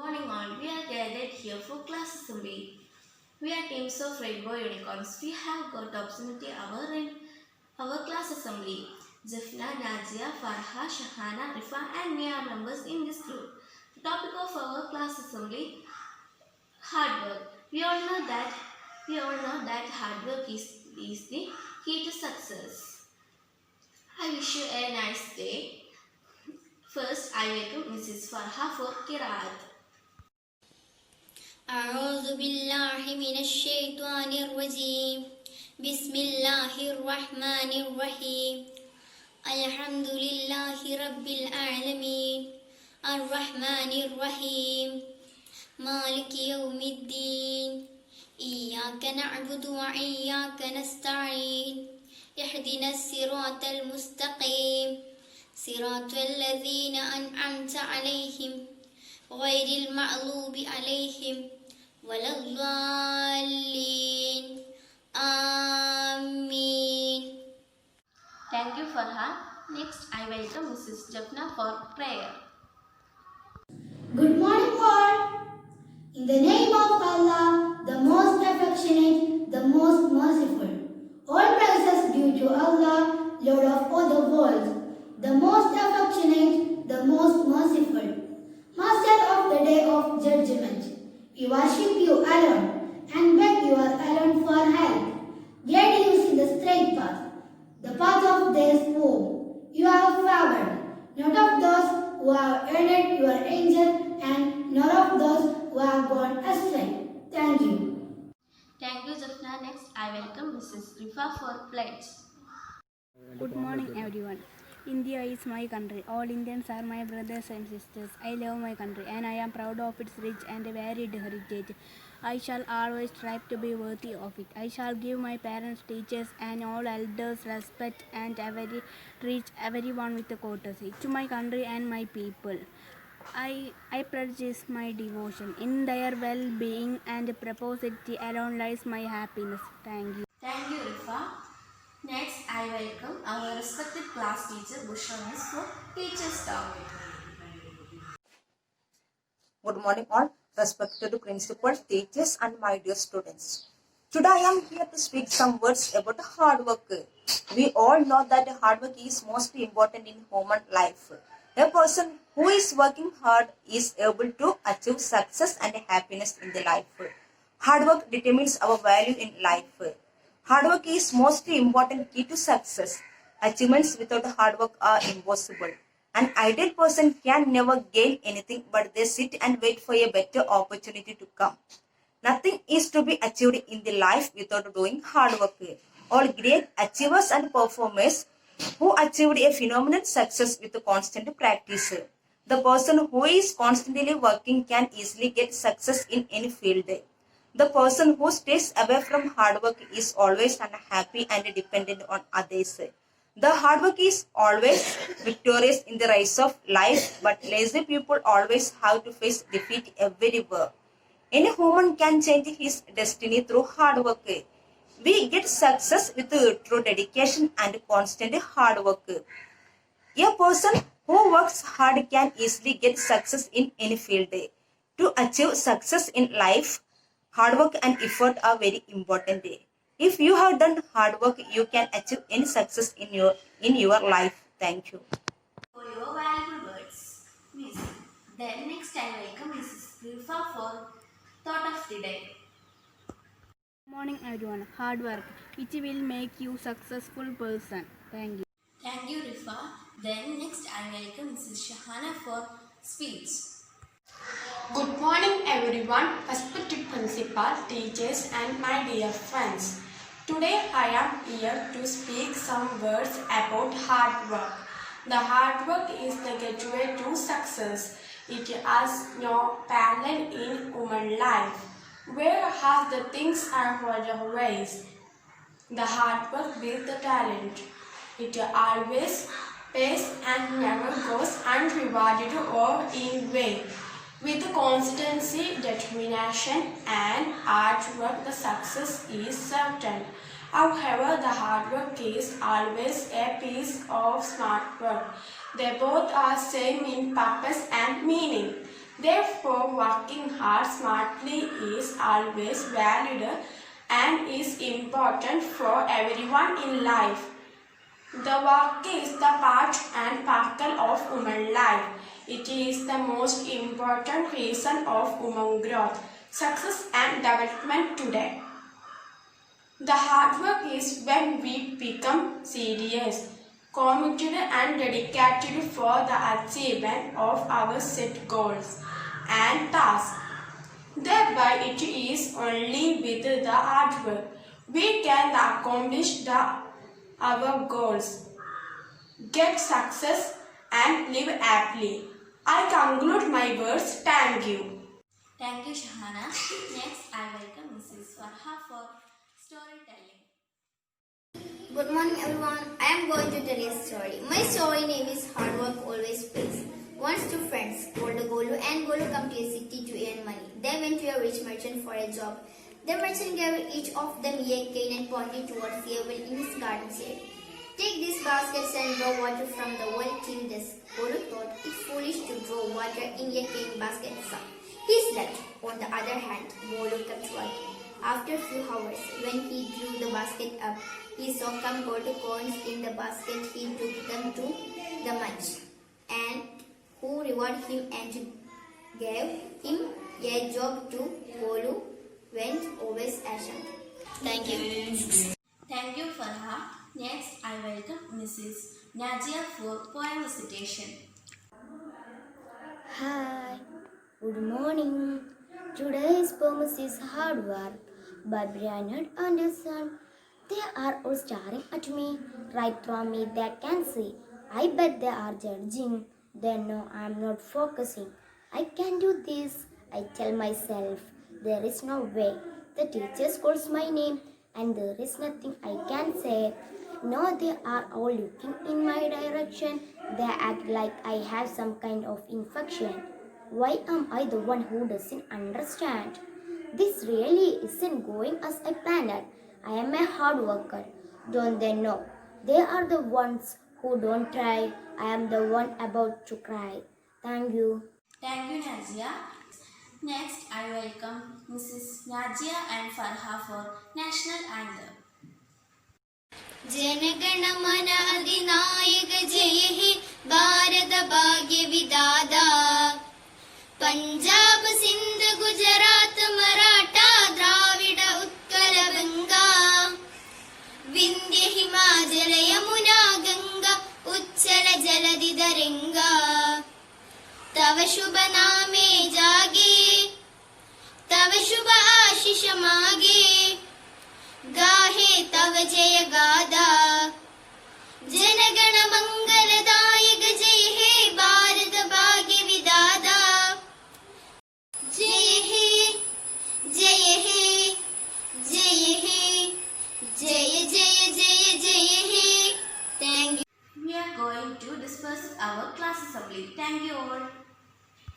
Morning all, we are gathered here for class assembly. We are teams of rainbow unicorns. We have got opportunity our class assembly. Jafna, Najia, Farha, Shahana, Rifa and me are members in this group. The topic of our class assembly, hard work. We all know that hard work is the key to success. I wish you a nice day. First, I welcome Mrs. Farha for Kiraat. أعوذ بالله من الشيطان الرجيم بسم الله الرحمن الرحيم الحمد لله رب العالمين الرحمن الرحيم مالك يوم الدين إياك نعبد وإياك نستعين اهدنا الصراط المستقيم صراط الذين أنعمت عليهم غير المغضوب عليهم ولا الضالين آمين. Thank you, Farha. Next, I welcome Mrs. Jafna for prayer. Good morning, all. In the name of Allah, the most affectionate, the most merciful. All praises due to Allah, Lord of all the world, the most affectionate, the most merciful, Master of the day of judgment. We worship you alone and beg you alone for help. Guide us in the straight path, the path of those whom you have favored, not of those who have earned your angel and nor of those who have gone astray. Thank you. Thank you, Jafna. Next, I welcome Mrs. Rifa for pledge. Good morning, everyone. India is my country. All Indians are my brothers and sisters. I love my country and I am proud of its rich and varied heritage. I shall always strive to be worthy of it. I shall give my parents, teachers, and all elders respect and treat everyone with courtesy. To my country and my people, I pledge is my devotion. In their well-being and prosperity alone lies my happiness. Thank you. Thank you, Rifa. Next, I welcome our respected class teacher, Bushra Miss, for Teacher's Talk. Good morning all, respected principal, teachers and my dear students. Today I am here to speak some words about hard work. We all know that hard work is most important in human life. A person who is working hard is able to achieve success and happiness in the life. Hard work determines our value in life. Hard work is mostly important key to success. Achievements without hard work are impossible. An idle person can never gain anything but they sit and wait for a better opportunity to come. Nothing is to be achieved in the life without doing hard work. All great achievers and performers who achieved a phenomenal success with constant practice. The person who is constantly working can easily get success in any field. The person who stays away from hard work is always unhappy and dependent on others. The hard work is always victorious in the race of life, but lazy people always have to face defeat everywhere. Any human can change his destiny through hard work. We get success with true dedication and constant hard work. A person who works hard can easily get success in any field. To achieve success in life, hard work and effort are very important. If you have done hard work, you can achieve any success in your life. Thank you. For your valuable words, Miss. Then next, I welcome Mrs. Rifa for Thought of the Day. Good morning, everyone. Hard work, which will make you successful person. Thank you. Thank you, Rifa. Then next, I welcome Mrs. Shahana for speech. Good morning everyone, respected principal, teachers and my dear friends. Today I am here to speak some words about hard work. The hard work is the gateway to success. It has no parallel in human life. Whereas the things are other ways. The hard work builds the talent. It always pays and never goes unrewarded or in vain. With constancy, determination and hard work, the success is certain. However, the hard work is always a piece of smart work. They both are same in purpose and meaning. Therefore, working hard smartly is always valid and is important for everyone in life. The work is the part and parcel of woman life. It is the most important reason of woman growth, success and development today. The hard work is when we become serious, committed and dedicated for the achievement of our set goals and tasks. Thereby it is only with the hard work we can accomplish our goals, get success and live happily. I conclude my words. Thank you. Thank you, Shahana. Next, I welcome Mrs. Farha for storytelling. Good morning everyone. I am going to tell you a story. My story name is Hard Work Always Pays. Once two friends called Golu and Golu come to a city to earn money. They went to a rich merchant for a job. The merchant gave each of them a cane and pointed towards the well in his garden said, "Take these baskets and draw water from the well till dusk." Golu thought it foolish to draw water in a cane basket, so he slept. On the other hand, Golu kept working. After a few hours, when he drew the basket up, he saw some gold coins in the basket. He took them to the merchant, and who rewarded him and gave him a job to Golu went always ashamed. Thank you. Thank you, Farha. Next, I welcome Mrs. Najia for poem recitation. Hi, good morning. Today's poem is Hard Work by Brian Anderson. They are all staring at me. Right from me they can see. I bet they are judging. They know I am not focusing. I can do this, I tell myself. There is no way. The teacher calls my name and there is nothing I can say. No, they are all looking in my direction. They act like I have some kind of infection. Why am I the one who doesn't understand? This really isn't going as I planned. I am a hard worker. Don't they know? They are the ones who don't try. I am the one about to cry. Thank you. Thank you, Najia. Next, I welcome Mrs. Najia and Farha for National Anthem. Jana Gana Mana अधिनायक जय हे भारत भाग्य विधाता पंजाब सिंध गुजरात मराठा द्राविड उत्कल बंगा विंध्य हिमाचल यमुना गंगा उच्चल जलधि तरंगा तव शुभ नामे जागे तव शुभ आशीष मागे गाहे तव जय गादा जनगण मंगलदायक जय हे भारत भाग्य विधाता जय हे जय हे जय हे जय जय जय जय हे. Thank you. We are going to disperse our class assembly. Thank you all.